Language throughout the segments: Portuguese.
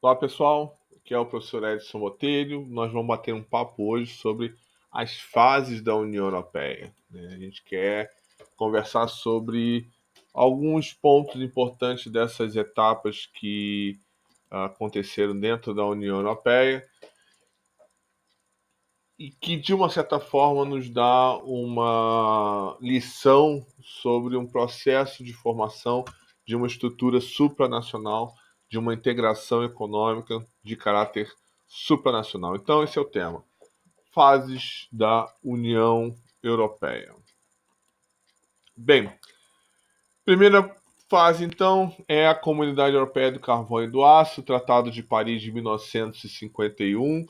Olá pessoal, aqui é o professor Edson Botelho. Nós vamos bater um papo hoje sobre as fases da União Europeia, né? A gente quer conversar sobre alguns pontos importantes dessas etapas que aconteceram dentro da União Europeia e que, de uma certa forma, nos dá uma lição sobre um processo de formação de uma estrutura supranacional, de uma integração econômica de caráter supranacional. Então, esse é o tema. Fases da União Europeia. Bem, primeira fase, então, é a Comunidade Europeia do Carvão e do Aço, Tratado de Paris de 1951,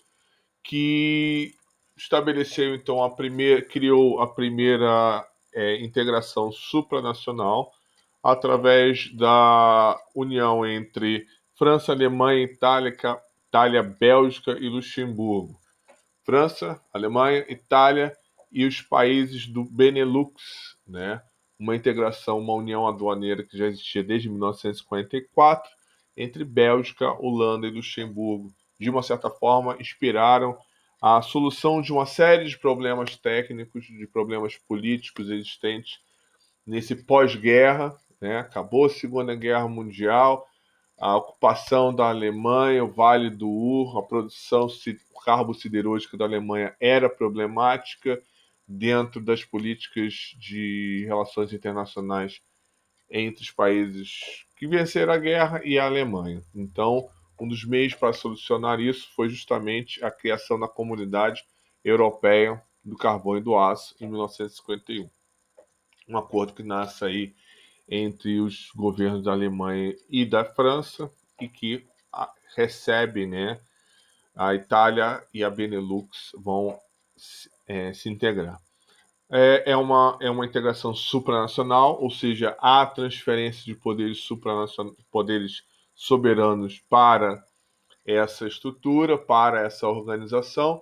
que estabeleceu então criou a primeira integração supranacional através da união entre França, Alemanha, Itália, Bélgica e Luxemburgo. França, Alemanha, Itália e os países do Benelux, né? Uma integração, uma união aduaneira que já existia desde 1944 entre Bélgica, Holanda e Luxemburgo. De uma certa forma, inspiraram a solução de uma série de problemas técnicos, de problemas políticos existentes nesse pós-guerra, né? Acabou a Segunda Guerra Mundial, a ocupação da Alemanha, o Vale do Ruhr, a produção carbo-siderúrgica da Alemanha era problemática dentro das políticas de relações internacionais entre os países que venceram a guerra e a Alemanha. Então, um dos meios para solucionar isso foi justamente a criação da Comunidade Europeia do Carvão e do Aço em 1951. Um acordo que nasce aí entre os governos da Alemanha e da França e que recebe, né, a Itália e a Benelux vão se integrar. É uma integração supranacional, ou seja, há transferência de poderes soberanos para essa estrutura, para essa organização,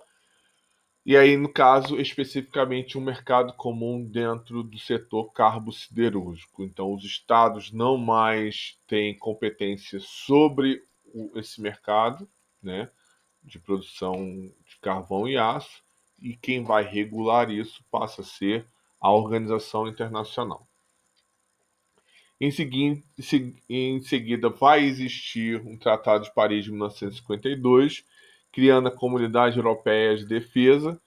e aí, no caso, especificamente um mercado comum dentro do setor carbo-siderúrgico. Então, os estados não mais têm competência sobre esse mercado, né, de produção de carvão e aço, e quem vai regular isso passa a ser a Organização Internacional. Em seguida, vai existir um Tratado de Paris de 1952, criando a Comunidade Europeia de Defesa.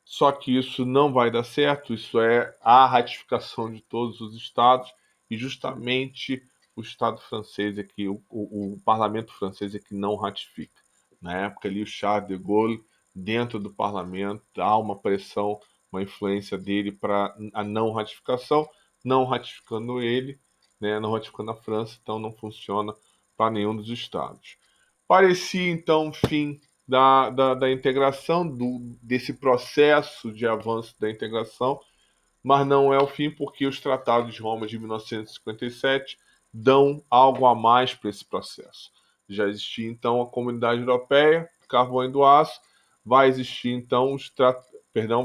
Só que isso não vai dar certo, isso é a ratificação de todos os estados, e justamente o Estado francês é que, o parlamento francês é que não ratifica. Na época ali, o Charles de Gaulle, dentro do parlamento, há uma pressão, uma influência dele para a não ratificação, não ratificando ele, né, não ratificando a França, então não funciona para nenhum dos estados. Parecia então o fim da integração, desse processo de avanço da integração, mas não é o fim porque os tratados de Roma de 1957 dão algo a mais para esse processo. Já existia então a Comunidade Europeia, carvão e do aço, vai existir então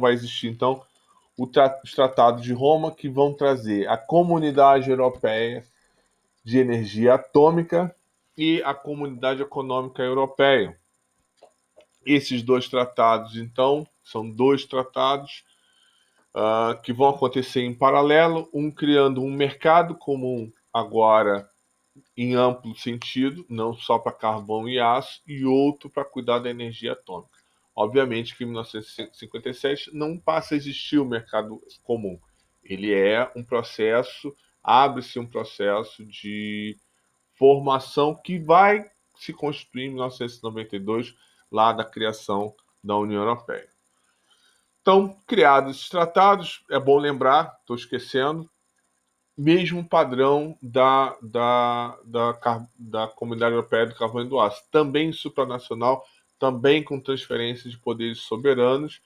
vai existir então os tratados de Roma que vão trazer a Comunidade Europeia de Energia Atômica e a Comunidade Econômica Europeia. Esses dois tratados, então, são dois tratados que vão acontecer em paralelo, um criando um mercado comum agora em amplo sentido, não só para carvão e aço, e outro para cuidar da energia atômica. Obviamente que em 1957 não passa a existir o mercado comum. Ele é um processo, abre-se um processo de formação que vai se constituir em 1992, lá da criação da União Europeia. Então, criados esses tratados, é bom lembrar, estou esquecendo, mesmo padrão da Comunidade Europeia do Carvão e do Aço, também supranacional, também com transferência de poderes soberanos,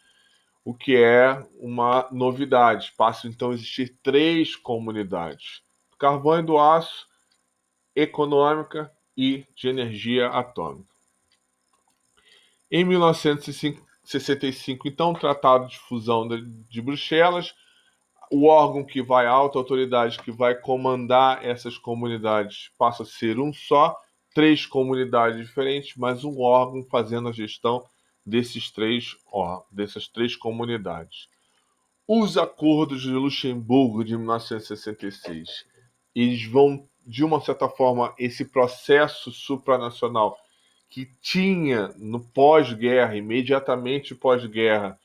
o que é uma novidade. Passam então a existir três comunidades: do carvão e do aço, econômica e de energia atômica. Em 1965, então, o Tratado de Fusão de Bruxelas, o órgão que vai, a alta autoridade que vai comandar essas comunidades passa a ser um só, 3 comunidades diferentes, mas um órgão fazendo a gestão dessas 3 comunidades. Os acordos de Luxemburgo de 1966, eles vão, de uma certa forma, esse processo supranacional que tinha no pós-guerra, imediatamente pós-guerra,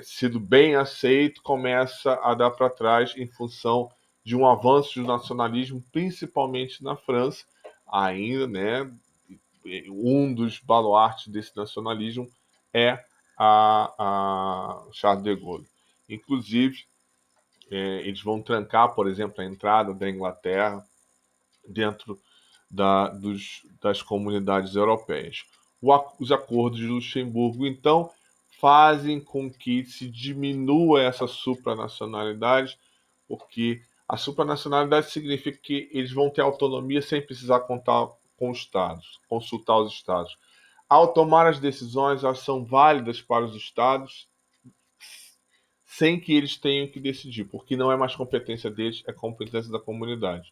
sido bem aceito, começa a dar para trás em função de um avanço do nacionalismo, principalmente na França, ainda, né? Um dos baluartes desse nacionalismo é a Charles de Gaulle. Inclusive, eles vão trancar, por exemplo, a entrada da Inglaterra dentro das comunidades europeias. Os acordos de Luxemburgo, então, fazem com que se diminua essa supranacionalidade, porque a supranacionalidade significa que eles vão ter autonomia sem precisar contar com os Estados, consultar os Estados. Ao tomar as decisões, elas são válidas para os Estados sem que eles tenham que decidir, porque não é mais competência deles, é competência da comunidade.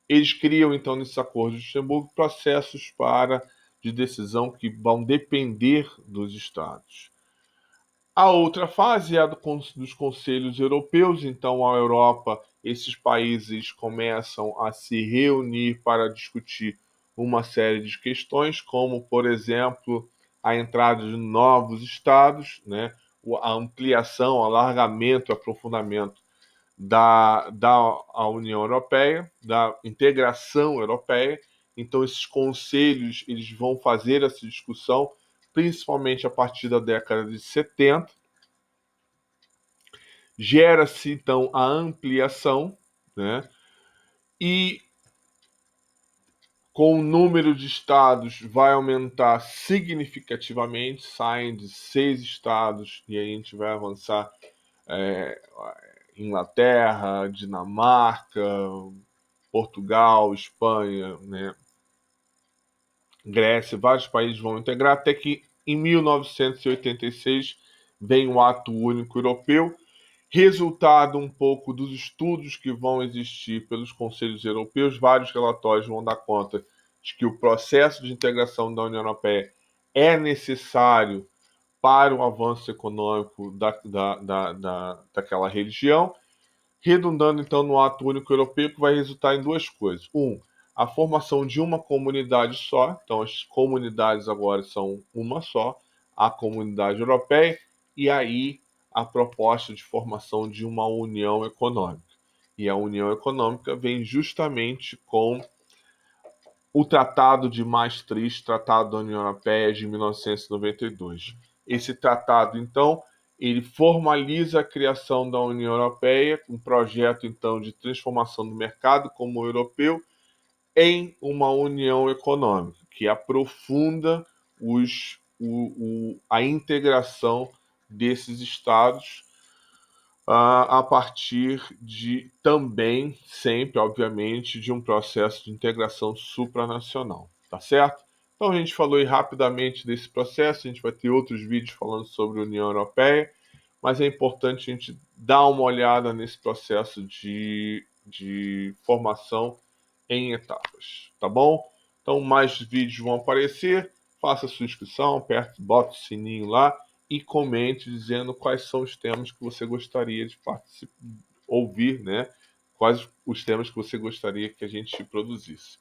Eles criam, então, nesses acordos de Luxemburgo, processos de decisão que vão depender dos Estados. A outra fase é a dos conselhos europeus, então a Europa, esses países começam a se reunir para discutir uma série de questões, como, por exemplo, a entrada de novos estados, né? A ampliação, alargamento, aprofundamento da União Europeia, da integração europeia. Então, esses conselhos eles vão fazer essa discussão, principalmente a partir da década de 70. Gera-se, então, a ampliação, né? E com o número de estados vai aumentar significativamente, saem de 6 estados e aí a gente vai avançar Inglaterra, Dinamarca, Portugal, Espanha, né? Grécia, vários países vão integrar, até que em 1986 vem o Ato Único Europeu, resultado um pouco dos estudos que vão existir pelos conselhos europeus. Vários relatórios vão dar conta de que o processo de integração da União Europeia é necessário para o avanço econômico daquela região, redundando então no Ato Único Europeu, que vai resultar em duas coisas. A formação de uma comunidade só, então as comunidades agora são uma só, a comunidade europeia, e aí a proposta de formação de uma união econômica. E a união econômica vem justamente com o Tratado de Maastricht, Tratado da União Europeia de 1992. Esse tratado, então, ele formaliza a criação da União Europeia, um projeto, então, de transformação do mercado comum europeu em uma união econômica, que aprofunda a integração desses estados a partir de também, sempre, obviamente, de um processo de integração supranacional, tá certo? Então a gente falou aí rapidamente desse processo, a gente vai ter outros vídeos falando sobre a União Europeia, mas é importante a gente dar uma olhada nesse processo de formação em etapas, tá bom? Então mais vídeos vão aparecer, faça sua inscrição, aperte, bota o sininho lá e comente dizendo quais são os temas que você gostaria de ouvir, né? Quais os temas que você gostaria que a gente produzisse.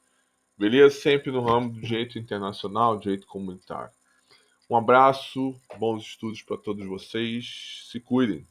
Beleza? Sempre no ramo do direito internacional, direito comunitário. Um abraço, bons estudos para todos vocês, se cuidem.